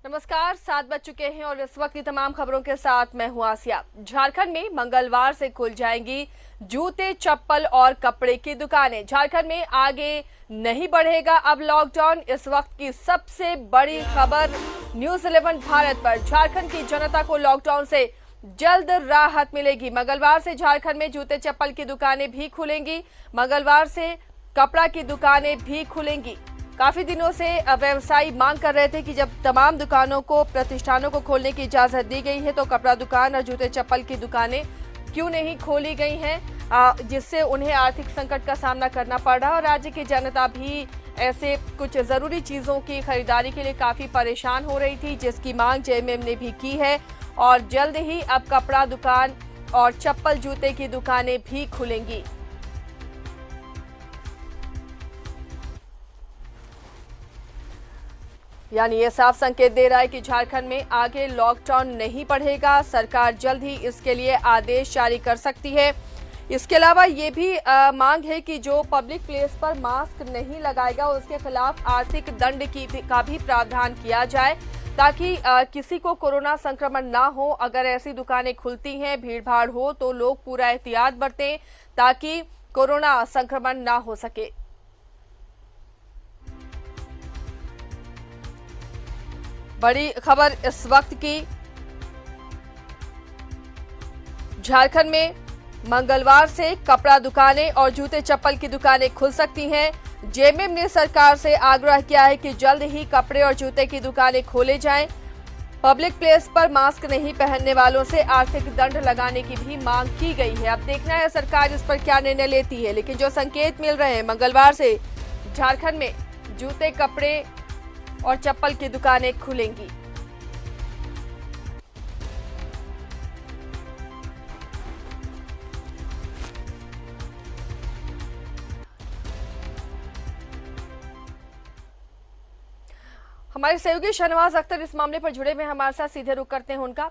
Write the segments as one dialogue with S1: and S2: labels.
S1: नमस्कार, 7 बज चुके हैं और इस वक्त की तमाम खबरों के साथ मैं हूं आसिया। झारखंड में मंगलवार से खुल जाएंगी जूते, चप्पल और कपड़े की दुकानें। झारखंड में आगे नहीं बढ़ेगा अब लॉकडाउन। इस वक्त की सबसे बड़ी खबर न्यूज़ 11 भारत पर। झारखंड की जनता को लॉकडाउन से जल्द राहत मिलेगी। मंगलवार से झारखंड में जूते, चप्पल की दुकानें भी खुलेंगी। मंगलवार से कपड़ा की दुकानें भी खुलेंगी। काफी दिनों से व्यवसायी मांग कर रहे थे कि जब तमाम दुकानों को, प्रतिष्ठानों को खोलने की इजाजत दी गई है तो कपड़ा दुकान और जूते चप्पल की दुकानें क्यों नहीं खोली गई हैं, जिससे उन्हें आर्थिक संकट का सामना करना पड़ रहा है। और राज्य की जनता भी ऐसे कुछ जरूरी चीजों की खरीदारी के लिए काफी परेशान हो रही थी, जिसकी मांग जेएमएम ने भी की है। और जल्द ही अब कपड़ा दुकान और चप्पल जूते की दुकानें भी खुलेंगी। यानी ये साफ संकेत दे रहा है कि झारखंड में आगे लॉकडाउन नहीं बढ़ेगा। सरकार जल्द ही इसके लिए आदेश जारी कर सकती है। इसके अलावा ये भी मांग है कि जो पब्लिक प्लेस पर मास्क नहीं लगाएगा उसके खिलाफ आर्थिक दंड का भी प्रावधान किया जाए, ताकि किसी को कोरोना संक्रमण ना हो। अगर ऐसी दुकानें खुलती हैं, भीड़ भाड़ हो, तो लोग पूरा एहतियात बरतें ताकि कोरोना संक्रमण ना हो सके। बड़ी खबर इस वक्त की, झारखंड में मंगलवार से कपड़ा दुकानें और जूते चप्पल की दुकानें खुल सकती हैं। जेएमएम ने सरकार से आग्रह किया है कि जल्द ही कपड़े और जूते की दुकानें खोले जाएं। पब्लिक प्लेस पर मास्क नहीं पहनने वालों से आर्थिक दंड लगाने की भी मांग की गई है। अब देखना है सरकार इस पर क्या निर्णय लेती है, लेकिन जो संकेत मिल रहे हैं, मंगलवार से झारखंड में जूते, कपड़े और चप्पल की दुकानें खुलेंगी। हमारे सहयोगी शहनवाज अख्तर इस मामले पर जुड़े हुए हमारे साथ, सीधे रुख करते हैं उनका।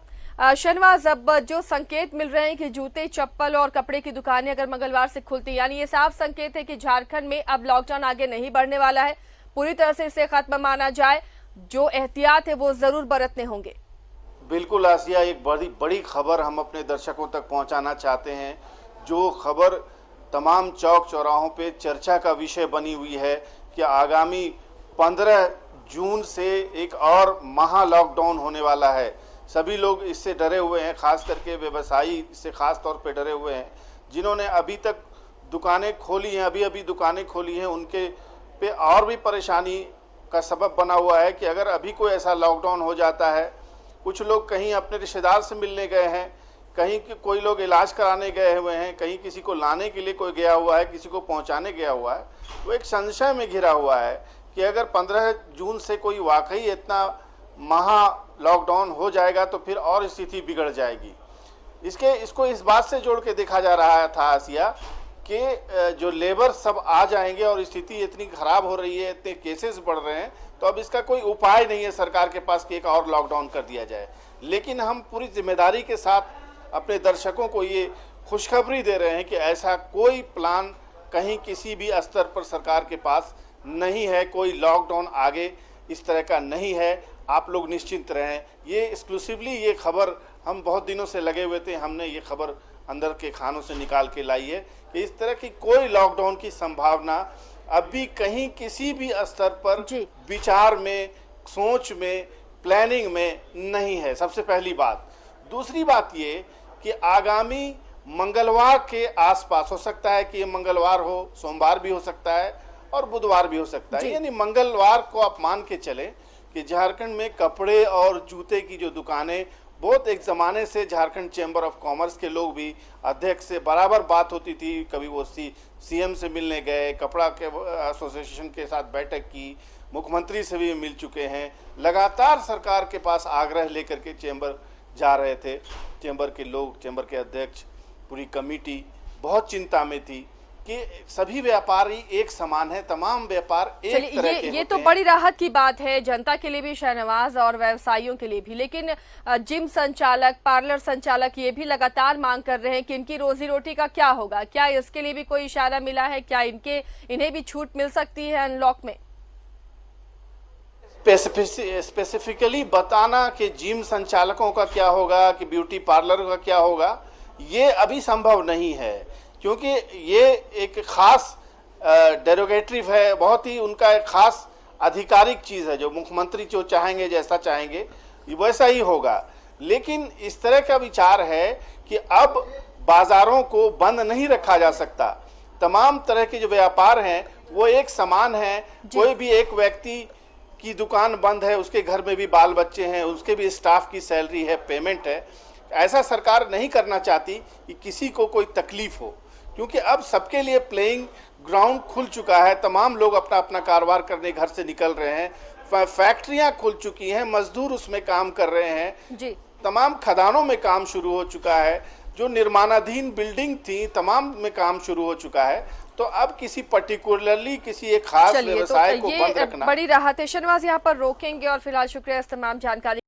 S1: शहनवाज, अब जो संकेत मिल रहे हैं कि जूते, चप्पल और कपड़े की दुकानें अगर मंगलवार से खुलती, यानी ये साफ संकेत है कि झारखंड में अब लॉकडाउन आगे नहीं बढ़ने वाला है, पूरी तरह से इसे खत्म माना जाए। जो एहतियात है वो जरूर बरतने होंगे।
S2: बिल्कुल आसिया, एक बड़ी बड़ी खबर हम अपने दर्शकों तक पहुंचाना चाहते हैं। जो खबर तमाम चौक चौराहों पे चर्चा का विषय बनी हुई है कि आगामी 15 जून से एक और महा लॉकडाउन होने वाला है। सभी लोग इससे डरे हुए हैं, खास करके व्यवसायी इससे खास तौर पे डरे हुए हैं। जिन्होंने अभी तक दुकानें खोली हैं, अभी अभी दुकानें खोली हैं, उनके पे और भी परेशानी का सबब बना हुआ है कि अगर अभी कोई ऐसा लॉकडाउन हो जाता है, कुछ लोग कहीं अपने रिश्तेदार से मिलने गए हैं, कहीं कोई लोग इलाज कराने गए हुए हैं, कहीं किसी को लाने के लिए कोई गया हुआ है, किसी को पहुंचाने गया हुआ है, वो एक संशय में घिरा हुआ है कि अगर 15 जून से कोई वाकई इतना महा लॉकडाउन हो जाएगा तो फिर और स्थिति बिगड़ जाएगी। इसको इस बात से जोड़ के देखा जा रहा था आसिया कि जो लेबर सब आ जाएंगे और स्थिति इतनी खराब हो रही है, इतने केसेस बढ़ रहे हैं, तो अब इसका कोई उपाय नहीं है सरकार के पास कि एक और लॉकडाउन कर दिया जाए। लेकिन हम पूरी जिम्मेदारी के साथ अपने दर्शकों को ये खुशखबरी दे रहे हैं कि ऐसा कोई प्लान कहीं किसी भी स्तर पर सरकार के पास नहीं है। कोई लॉकडाउन आगे इस तरह का नहीं है, आप लोग निश्चिंत रहें। ये एक्सक्लूसिवली ये खबर हम बहुत दिनों से लगे हुए थे, हमने ये खबर अंदर के खानों से निकाल के लाई है कि इस तरह की कोई लॉकडाउन की संभावना अभी कहीं किसी भी स्तर पर विचार में, सोच में, प्लानिंग में नहीं है। सबसे पहली बात। दूसरी बात ये कि आगामी मंगलवार के आसपास, हो सकता है कि ये मंगलवार हो, सोमवार भी हो सकता है और बुधवार भी हो सकता है, यानी मंगलवार को आप मान के चले कि झारखंड में कपड़े और जूते की जो दुकानें, बहुत एक ज़माने से झारखंड चैम्बर ऑफ कॉमर्स के लोग भी अध्यक्ष से बराबर बात होती थी। कभी वो सीएम से मिलने गए, कपड़ा के एसोसिएशन के साथ बैठक की, मुख्यमंत्री से भी मिल चुके हैं। लगातार सरकार के पास आग्रह लेकर के चैम्बर जा रहे थे। चैम्बर के लोग, चैम्बर के अध्यक्ष, पूरी कमेटी बहुत चिंता में थी कि सभी व्यापारी एक समान है, तमाम व्यापार एक तरह के
S1: ये तो बड़ी राहत की बात है जनता के लिए भी शहनवाज और व्यवसायियों के लिए भी। लेकिन जिम संचालक, पार्लर संचालक ये भी लगातार मांग कर रहे हैं कि इनकी रोजी रोटी का क्या होगा। क्या इसके लिए भी कोई इशारा मिला है? क्या इन्हें भी छूट मिल सकती है अनलॉक में?
S2: स्पेसिफिकली बताना कि जिम संचालकों का क्या होगा, कि ब्यूटी पार्लर का क्या होगा, ये अभी संभव नहीं है, क्योंकि ये एक खास डेरोगेटिव है, बहुत ही उनका एक खास आधिकारिक चीज़ है। जो मुख्यमंत्री जो चाहेंगे, जैसा चाहेंगे वैसा ही होगा। लेकिन इस तरह का विचार है कि अब बाजारों को बंद नहीं रखा जा सकता। तमाम तरह के जो व्यापार हैं वो एक समान है। कोई भी एक व्यक्ति की दुकान बंद है, उसके घर में भी बाल बच्चे हैं, उसके भी स्टाफ की सैलरी है, पेमेंट है। ऐसा सरकार नहीं करना चाहती कि किसी को कोई तकलीफ हो, क्योंकि अब सबके लिए प्लेइंग ग्राउंड खुल चुका है। तमाम लोग अपना अपना कारोबार करने घर से निकल रहे हैं, फैक्ट्रियां खुल चुकी हैं, मजदूर उसमें काम कर रहे हैं
S1: जी।
S2: तमाम खदानों में काम शुरू हो चुका है, जो निर्माणाधीन बिल्डिंग थी तमाम में काम शुरू हो चुका है। तो अब किसी पर्टिकुलरली किसी एक खास
S1: चलिए,
S2: व्यवसाय
S1: तो
S2: को बंद
S1: ये
S2: रखना
S1: बड़ी राहत है। शहनवाज यहाँ पर रोकेंगे और फिलहाल शुक्रिया इस तमाम जानकारी